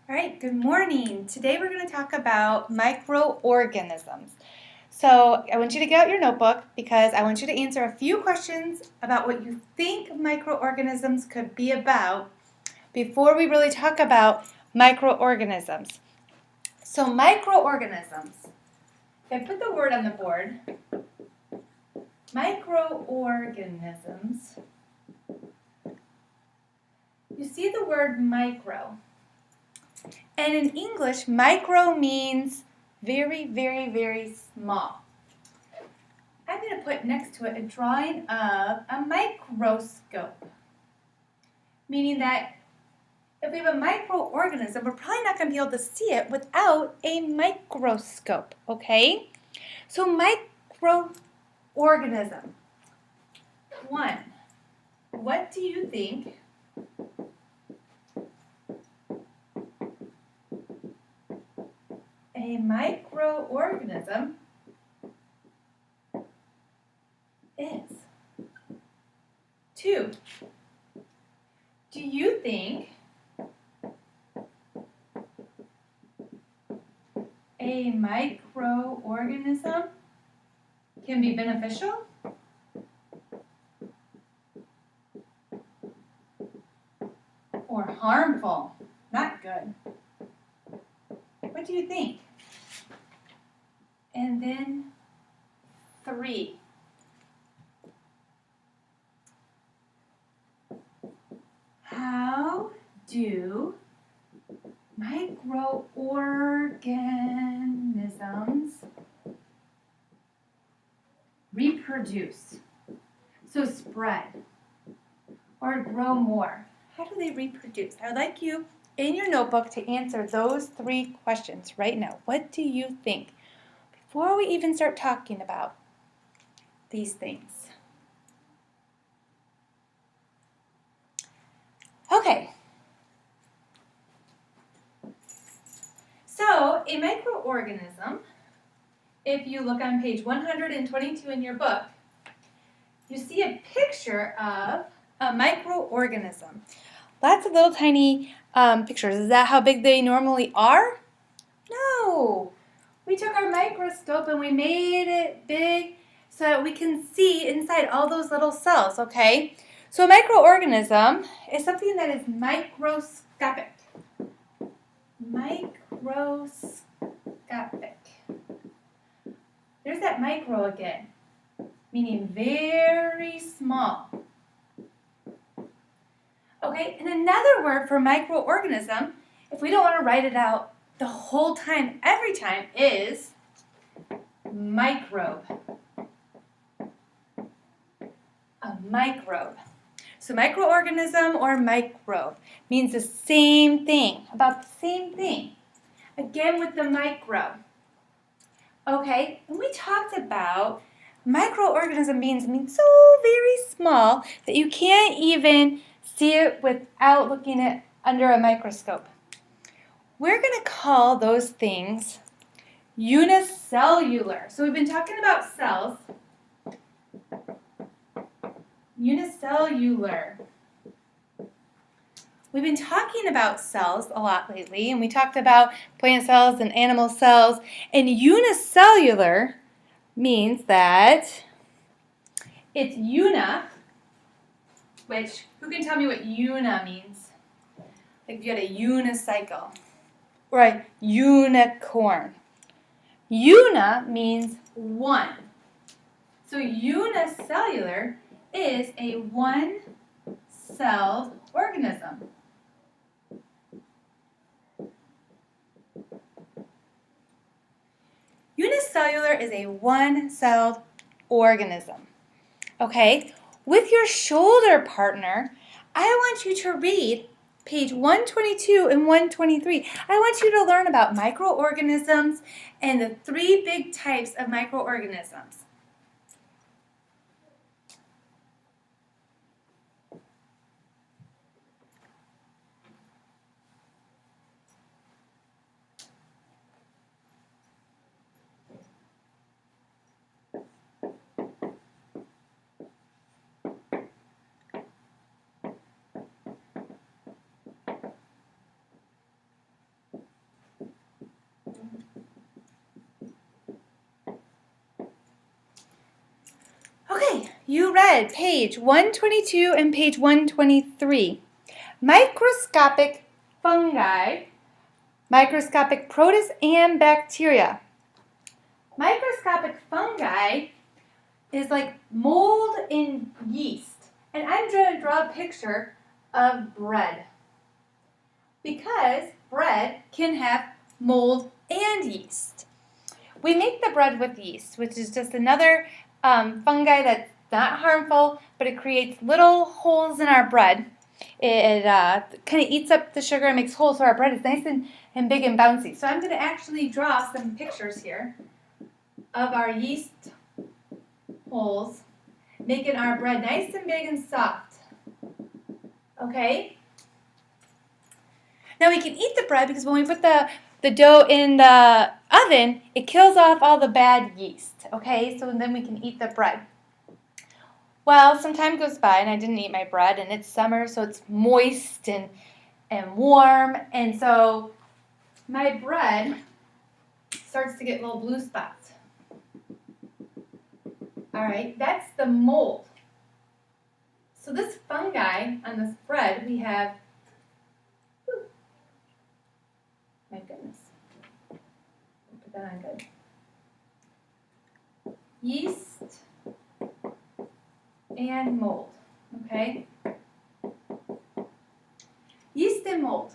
All right, good morning. Today we're going to talk about microorganisms. So I want you to get out your notebook because I want you to answer a few questions about what you think microorganisms could be about before we really talk about microorganisms. So microorganisms, if I put the word on the board, microorganisms, you see the word micro. And in English, micro means very, very, very small. I'm going to put next to it a drawing of a microscope, meaning that if we have a microorganism, we're probably not going to be able to see it without a microscope, okay? So microorganism. One, what do you think a microorganism is? Two, do you think a microorganism can be beneficial or harmful? Not good. What do you think? And then three, how do microorganisms reproduce? So spread or grow more. How do they reproduce? I would like you in your notebook to answer those three questions right now. What do you think? Before we even start talking about these things. Okay. So a microorganism, if you look on page 122 in your book, you see a picture of a microorganism. Lots of little tiny pictures. Is that how big they normally are? No. We took our microscope and we made it big so that we can see inside all those little cells, okay? So a microorganism is something that is microscopic. Microscopic. There's that micro again, meaning very small. Okay, and another word for microorganism, if we don't want to write it out the whole time, every time, is microbe. A microbe. So microorganism or microbe means the same thing, about the same thing. Again with the micro. Okay, and we talked about microorganism means so very small that you can't even see it without looking at under a microscope. We're going to call those things unicellular. So we've been talking about cells. Unicellular. We've been talking about cells a lot lately, and we talked about plant cells and animal cells. And unicellular means that it's una, which, who can tell me what una means? Like if you had a unicycle or a unicorn. Una means one. So unicellular is a one-celled organism. Unicellular is a one-celled organism. Okay? With your shoulder partner, I want you to read page 122 and 123. I want you to learn about microorganisms and the three big types of microorganisms. you read page 122 and page 123. Microscopic fungi, microscopic protists, and bacteria. Microscopic fungi is like mold and yeast. And I'm going to draw a picture of bread, because bread can have mold and yeast. We make the bread with yeast, which is just another fungi that's not harmful, but it creates little holes in our bread. It kind of eats up the sugar and makes holes so our bread is nice and big and bouncy. So I'm going to actually draw some pictures here of our yeast holes, making our bread nice and big and soft. Okay? Now we can eat the bread because when we put the dough in the oven, it kills off all the bad yeast. Okay? So then we can eat the bread. Well, some time goes by and I didn't eat my bread, and it's summer, so it's moist and warm, and so my bread starts to get little blue spots. All right, that's the mold. So this fungi on this bread, we have, my goodness, put that on good. Yeast and mold, okay? Yeast and mold.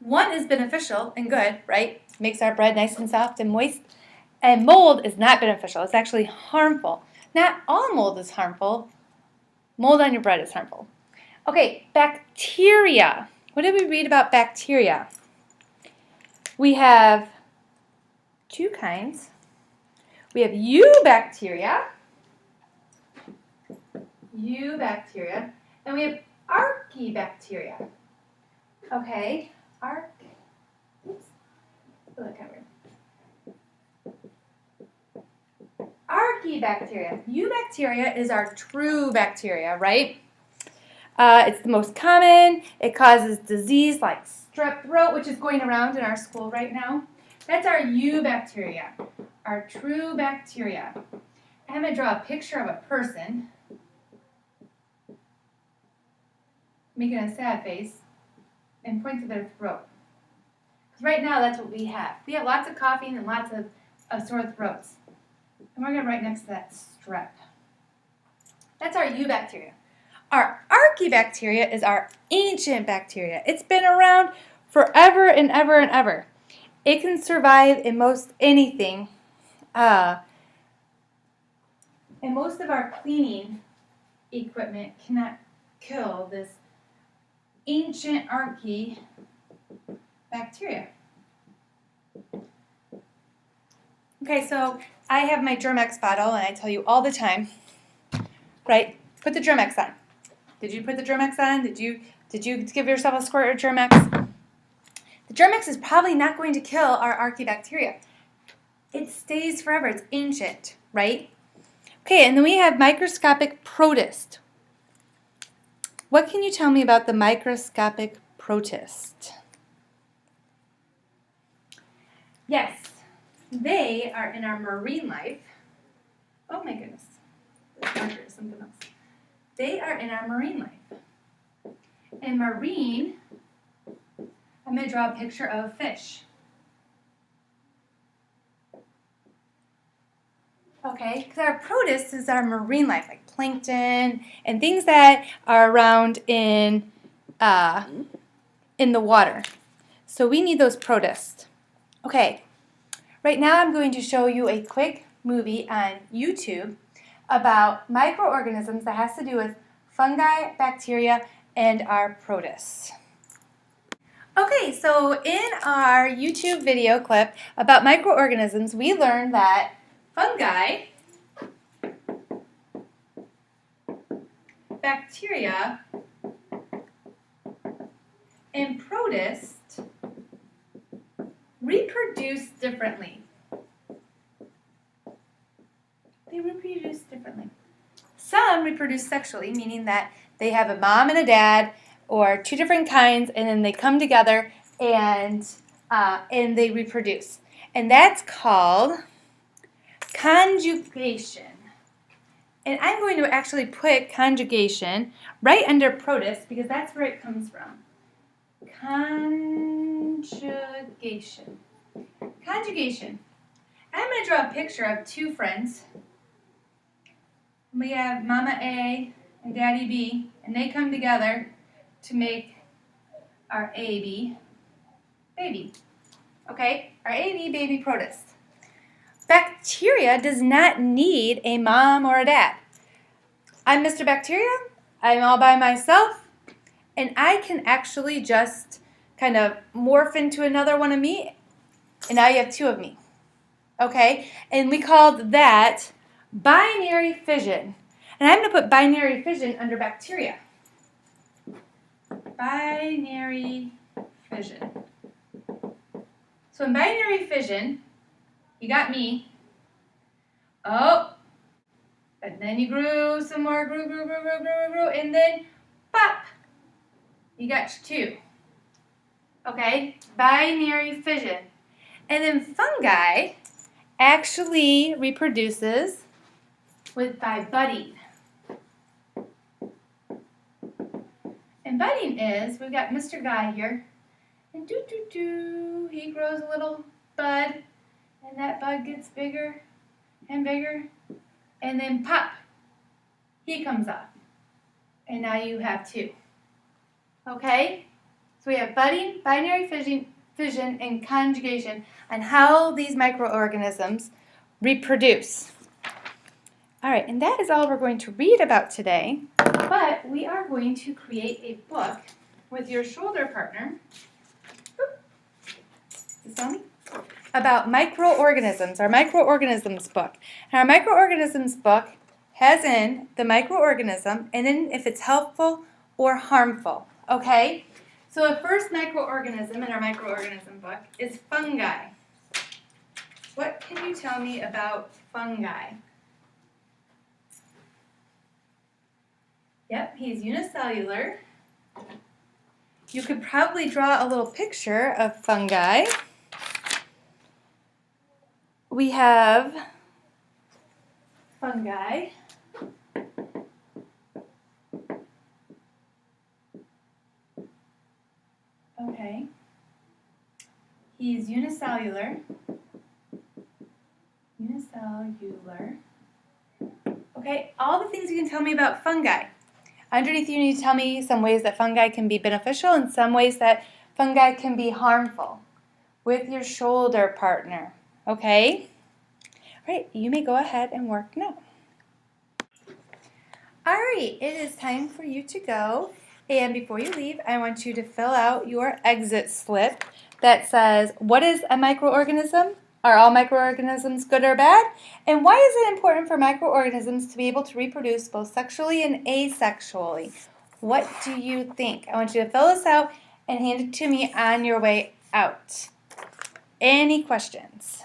One is beneficial and good, right? Makes our bread nice and soft and moist. And mold is not beneficial. It's actually harmful. Not all mold is harmful. Mold on your bread is harmful. Okay, bacteria. What did we read about bacteria? We have two kinds. We have eubacteria, and we have archaebacteria. Okay, oops, oh, that kind of weird. Archaebacteria. Eubacteria is our true bacteria, right? It's the most common. It causes disease like strep throat, which is going around in our school right now. That's our eubacteria, our true bacteria. I'm going to draw a picture of a person making a sad face and point to their throat. Because right now that's what we have. We have lots of coughing and lots of sore throats. And we're going to write next to that strep. That's our eubacteria. Our archaebacteria is our ancient bacteria. It's been around forever and ever and ever. It can survive in most anything. And most of our cleaning equipment cannot kill this ancient archaebacteria. Okay, so I have my Germ-X bottle, and I tell you all the time, right? Put the Germ-X on. Did you put the Germ-X on? Did you give yourself a squirt of Germ-X? The Germ-X is probably not going to kill our archaebacteria. It stays forever. It's ancient, right? Okay, and then we have microscopic protist. What can you tell me about the microscopic protist? Yes, they are in our marine life. Oh my goodness, this marker is something else. They are in our marine life. In marine, I'm going to draw a picture of a fish. Okay, because our protist is our marine life, like plankton and things that are around in the water. So we need those protists. Okay, right now I'm going to show you a quick movie on YouTube about microorganisms that has to do with fungi, bacteria, and our protists. Okay, so in our YouTube video clip about microorganisms, we learned that fungi, bacteria, and protists reproduce differently. They reproduce differently. Some reproduce sexually, meaning that they have a mom and a dad, or two different kinds, and then they come together and they reproduce. And that's called conjugation. And I'm going to actually put conjugation right under protists because that's where it comes from. Conjugation. Conjugation. I'm going to draw a picture of two friends. We have Mama A and Daddy B, and they come together to make our AB baby. Okay, our AB baby protist. Bacteria does not need a mom or a dad. I'm Mr. Bacteria. I'm all by myself, and I can actually just kind of morph into another one of me, and now you have two of me. Okay, and we called that binary fission. And I'm going to put binary fission under bacteria. Binary fission. So in binary fission, you got me. Oh, and then you grew some more, grew, and then pop, you got two. Okay, binary fission. And then fungi actually reproduces by budding. And budding is, we've got Mr. Guy here, and he grows a little bud, and that bud gets bigger and bigger, and then pop, he comes up, and now you have two. Okay, so we have budding, binary fission, and conjugation on how these microorganisms reproduce. All right, and that is all we're going to read about today, but we are going to create a book with your shoulder partner about microorganisms, our microorganisms book. And our microorganisms book has in the microorganism and then if it's helpful or harmful, okay? So the first microorganism in our microorganism book is fungi. What can you tell me about fungi? Yep, he's unicellular. You could probably draw a little picture of fungi. We have fungi. Okay. He's unicellular. Unicellular. Okay, all the things you can tell me about fungi. Underneath you need to tell me some ways that fungi can be beneficial and some ways that fungi can be harmful with your shoulder partner. Okay? All right, you may go ahead and work now. All right, it is time for you to go. And before you leave, I want you to fill out your exit slip that says, what is a microorganism? Are all microorganisms good or bad? And why is it important for microorganisms to be able to reproduce both sexually and asexually? What do you think? I want you to fill this out and hand it to me on your way out. Any questions?